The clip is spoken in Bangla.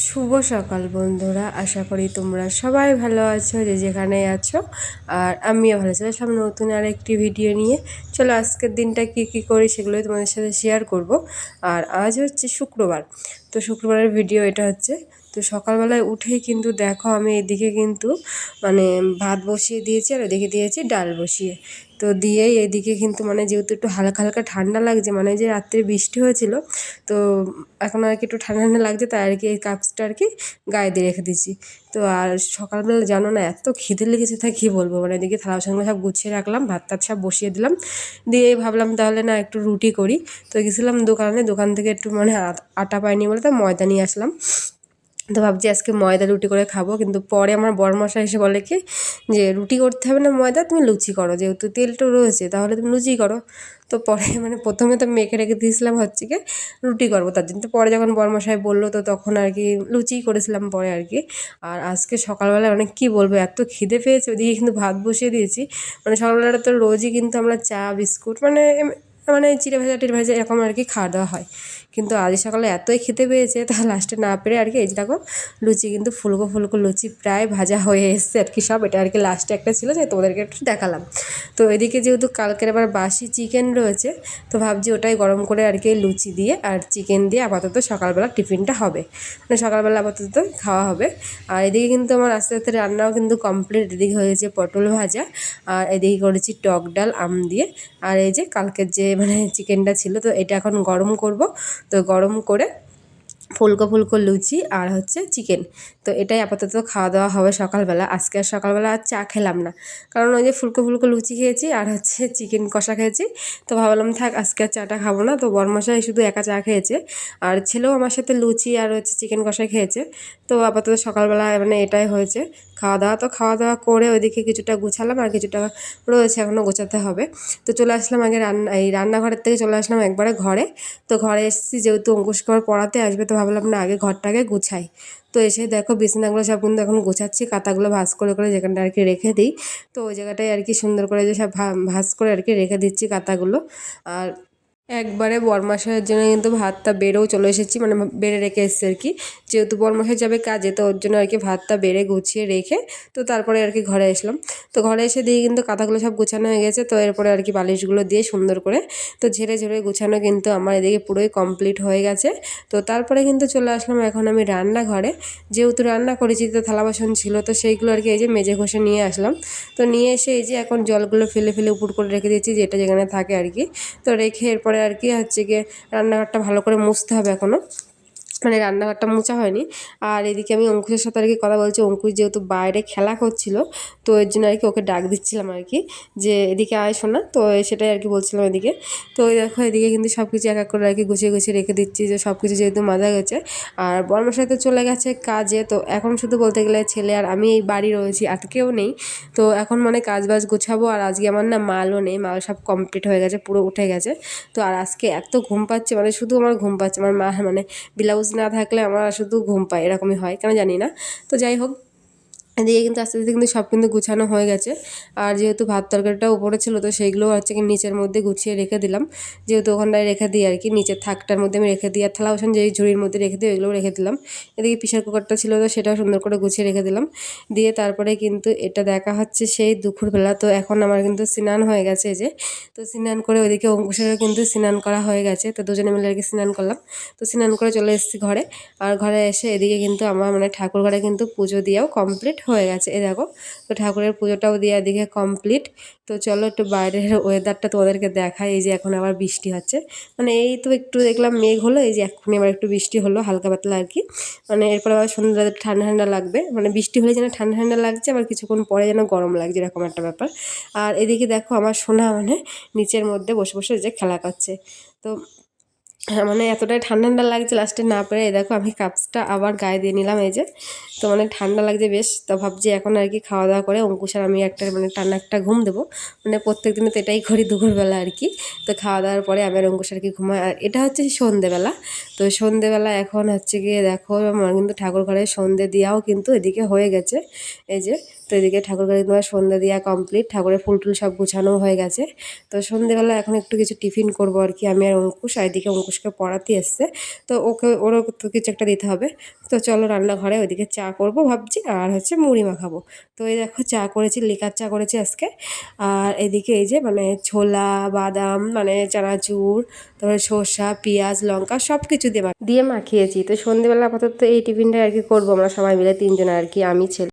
শুভ সকাল বন্ধুরা, আশা করি তোমরা সবাই ভালো আছো, যে যেখানে আছো। আর আমিও ভালো আছি। সব নতুন আর একটি ভিডিও নিয়ে চলো, আজকের দিনটা কি কি করি সেগুলোই তোমাদের সাথে শেয়ার করব। আর আজ হচ্ছে শুক্রবার, তো শুক্রবারের ভিডিও এটা হচ্ছে। তো সকালবেলায় উঠেই কিন্তু দেখো আমি এদিকে কিন্তু ভাত বসিয়ে দিয়েছি আর এদিকে দিয়েছি ডাল বসিয়ে। তো দিয়েই এদিকে কিন্তু যেহেতু একটু হালকা হালকা ঠান্ডা লাগছে, যে রাত্রে বৃষ্টি হয়েছিল, তো এখন আর কি একটু ঠান্ডা ঠান্ডা লাগছে, তাই আর কি এই কাপসটা আর কি গায়ে দিয়ে রেখে দিয়েছি। তো আর সকালবেলা জানো না এত খিদে লেগেছে, তা কী বলবো। এদিকে থালা বাসনগুলো সব গুছিয়ে রাখলাম, ভাত টাত সব বসিয়ে দিলাম, দিয়ে ভাবলাম তাহলে না একটু রুটি করি। তো গেছিলাম দোকান থেকে একটু আটা পাইনি বলে তো ময়দা নিয়ে আসলাম। তো ভাবছি আজকে ময়দা রুটি করে খাবো, কিন্তু পরে আমার বড়মশাই এসে বলে কি যে রুটি করতে হবে না ময়দা, তুমি লুচি করো, যেহেতু তেলটা রয়েছে তাহলে তুমি লুচি করো। তো পরে প্রথমে তো মেখে রেখে দিয়েছিলাম হচ্ছে কি রুটি করবো তার জন্য। তো পরে যখন বড়মশাই বললো তো তখন আর কি লুচিই করেছিলাম পরে আর কি। আর আজকে সকালবেলা কী বলবো, এত খিদে পেয়েছে, ওদিকে কিন্তু ভাত বসিয়ে দিয়েছি। সকালবেলা তো রোজই কিন্তু আমরা চা বিস্কুট চিড়ে ভাজা টিড়ে ভাজা এরকম আর কি খাওয়া দাওয়া হয়, কিন্তু আজ সকালে এতই খেতে পেয়েছে, তা লাস্টে না পেরে আর কি এই যে দেখো লুচি কিন্তু ফুলকো ফুলকো লুচি প্রায় ভাজা হয়ে এসছে আর কি সব। এটা আর কি লাস্টে একটা ছিল যে তোমাদেরকে একটু দেখালাম। তো এদিকে যেহেতু কালকের আবার বাসি চিকেন রয়েছে, তো ভাবছি ওটাই গরম করে আর কি লুচি দিয়ে আর চিকেন দিয়ে আপাতত সকালবেলা টিফিনটা হবে, সকালবেলা আপাতত খাওয়া হবে। আর এদিকে কিন্তু আমার আস্তে আস্তে রান্নাও কিন্তু কমপ্লিট। এদিকে হয়েছে পটল ভাজা, আর এদিকে করেছি টক ডাল আম দিয়ে। আর এই যে কালকের যে চিকেনটা ছিল, তো এটা এখন গরম করব। তো গরম করে ফুলকো ফুলকো লুচি আর হচ্ছে চিকেন, তো এটাই আপাতত খাওয়া দাওয়া হবে সকালবেলা। আজকে আর সকালবেলা আর চা খেলাম না, কারণ ওই যে ফুলকো ফুলকো লুচি খেয়েছি আর হচ্ছে চিকেন কষা খেয়েছি। তো ভাবলাম থাক আজকে আর চাটা খাবো না। তো বরমশাই শুধু একা চা খেয়েছে, আর ছেলেও আমার সাথে লুচি আর হচ্ছে চিকেন কষা খেয়েছে। তো আপাতত সকালবেলা এটাই হয়েছে খাওয়া দাওয়া। তো খাওয়া দাওয়া করে ওইদিকে কিছুটা গুছালাম, আর কিছুটা রয়েছে এখনও গোছাতে হবে। তো চলে আসলাম আগে রান্নাঘরের থেকে চলে আসলাম একবারে ঘরে। তো ঘরে এসেছি, যেহেতু অঙ্কুশকে পড়াতে আসবে, তো ভাবলাম না আগে ঘরটাকে গুছাই। তো এসে দেখো বিছানাগুলো সব কিন্তু এখন গোছাচ্ছি, কাঁথাগুলো ভাঁজ করে করে যেখানটা আর কি রেখে দিই। তো ওই জায়গাটায় আর কি সুন্দর করে যে সব ভাঁজ করে আর কি রেখে দিচ্ছি কাঁথাগুলো। আর একবারে বরমাসাইয়ের জন্য কিন্তু ভাতটা বেড়েও চলে এসেছি, বেড়ে রেখে এসেছি আর কি, যেহেতু বরমাসাই যাবে কাজে, তো ওর জন্য আর কি ভাতটা বেড়ে গুছিয়ে রেখে তো তারপরে আর কি ঘরে আসলাম। তো ঘরে এসে দিয়ে কিন্তু কাঁথাগুলো সব গুছানো হয়ে গেছে। তো এরপরে আর কি বালিশগুলো দিয়ে সুন্দর করে তো ঝেড়ে ঝেড়ে গুছানো কিন্তু আমার এদিকে পুরোই কমপ্লিট হয়ে গেছে। তো তারপরে কিন্তু চলে আসলাম এখন আমি রান্নাঘরে। যেহেতু রান্না করেছি তো থালা বাসন ছিল, তো সেইগুলো আর কি এই যে মেজে ঘষে নিয়ে আসলাম। তো নিয়ে এসে এই যে এখন জলগুলো ফেলে ফেলে উপর করে রেখে দিয়েছি, যেটা যেখানে থাকে আর কি। তো রেখে এরপরে আর কি হচ্ছে গিয়ে রান্নাঘরটা ভালো করে মুছতে হবে এখনও, রান্নাঘরটা মোছা হয়নি। আর এদিকে আমি অঙ্কুশের সাথে আর কি কথা বলছি। অঙ্কুশ যেহেতু বাইরে খেলা করছিল, তো এর জন্য আর কি ওকে ডাক দিচ্ছিলাম আর কি, যে এদিকে আয় শোনা। তো সেটাই আর কি বলছিলাম এদিকে। তো ওই দেখো এদিকে কিন্তু সব কিছু এক এক করে আর কি গুছিয়ে গুছিয়ে রেখে দিচ্ছি, যে সব কিছু যেহেতু মাজা গেছে। আর বর্মশাই তো চলে গেছে কাজে, তো এখন শুধু বলতে গেলে ছেলে আর আমি এই বাড়ি রয়েছি, আর কেউ নেই। তো এখন কাজ বাজ গুছাবো। আর আজকে আমার না মালও নেই, মাল সব কমপ্লিট হয়ে গেছে, পুরো উঠে গেছে। তো আর আজকে এত ঘুম পাচ্ছে, শুধু আমার ঘুম পাচ্ছে। আমার মা ব্লাউজ না থাকলে আমার শুধু ঘুম পায়, এরকমই হয় কেন জানি না। তো যাই হোক, এদিকে কিন্তু আস্তে আস্তে কিন্তু সব কিন্তু গুছানো হয়ে গেছে। আর যেহেতু ভাত তরকারিটা উপরে ছিল, তো সেইগুলো হচ্ছে কি নিচের মধ্যে গুছিয়ে রেখে দিলাম, যেহেতু ওখানটায় রেখে দিই আর কি, নিচের থাকটার মধ্যে আমি রেখে দিই। আর থালা বাসন যেই ঝুড়ির মধ্যে রেখে দিই ওইগুলো রেখে দিলাম। এদিকে প্রেশার কুকারটা ছিল, তো সেটাও সুন্দর করে গুছিয়ে রেখে দিলাম। দিয়ে তারপরে কিন্তু এটা দেখা হচ্ছে সেই দুপুরবেলা। তো এখন আমার কিন্তু স্নান হয়ে গেছে এই যে। তো স্নান করে ওইদিকে অঙ্কুশেরও কিন্তু স্নান করা হয়ে গেছে, তো দুজনে মিলে আর কি স্নান করলাম। তো স্নান করে চলে এসেছি ঘরে। আর ঘরে এসে এদিকে কিন্তু আমার ঠাকুর ঘরে কিন্তু পুজো দিয়েও কমপ্লিট হয়ে গেছে, এ দেখো। তো ঠাকুরের পুজোটাও দিয়ে এদিকে কমপ্লিট। তো চলো একটু বাইরের ওয়েদারটা তোমাদেরকে দেখাই। এই যে এখন আবার বৃষ্টি হচ্ছে, এই তো একটু দেখলাম মেঘ হলো, এই যে এখনই আবার একটু বৃষ্টি হলো হালকা পাতলা আর কি। এরপর আবার সন্ধ্যা ঠান্ডা ঠান্ডা লাগবে, বৃষ্টি হলে যেন ঠান্ডা ঠান্ডা লাগছে, আবার কিছুক্ষণ পরে যেন গরম লাগছে, এরকম একটা ব্যাপার। আর এদিকে দেখো আমার সোনা নিচের মধ্যে বসে বসে যে খেলা করছে। তো হ্যাঁ, এতটাই ঠান্ডা ঠান্ডা লাগছে, লাস্টে না পেরে এই দেখো আমি কাপসটা আবার গায়ে দিয়ে নিলাম এই যে। তো ঠান্ডা লাগছে বেশ। তো ভাবছি এখন আর কি খাওয়া দাওয়া করে অঙ্কুশ আর আমি একটা টানা একটা ঘুম দেবো। প্রত্যেক দিনে তো এটাই করি দুপুরবেলা আর কি। তো খাওয়া দাওয়ার পরে আমি আর অঙ্কুশ আর কি ঘুমাই। আর এটা হচ্ছে সন্ধেবেলা। তো সন্ধেবেলা এখন হচ্ছে গিয়ে দেখো আমার কিন্তু ঠাকুর ঘরে সন্ধে দেওয়াও কিন্তু এদিকে হয়ে গেছে এই যে। তো এদিকে ঠাকুর ঘরে তোমার সন্ধ্যা দেওয়া কমপ্লিট, ঠাকুরের ফুল টুল সব গুছানো হয়ে গেছে। তো সন্ধেবেলা এখন একটু কিছু টিফিন করবো আর কি আমি আর অঙ্কুশ। আর এদিকে অঙ্কুশ আয়ুষকে পড়াতে এসছে, তো ওরও তো কিছু একটা দিতে হবে। তো চলো রান্নাঘরে, ওইদিকে চা করব ভাবছি, আর হচ্ছে মুড়ি মাখাবো। তো এই দেখো চা করেছি, লিকার চা করেছি আজকে। আর এদিকে এই যে মানে ছোলা, বাদাম, মানে চানাচুর, তারপরে শসা, পেঁয়াজ, লঙ্কা সব কিছু দিয়ে মাখিয়েছি। তো সন্ধ্যেবেলা আপাতত এই টিফিনটা আর কি করবো আমরা সবাই মিলে, তিনজনে আর কি, আমি ছেলে।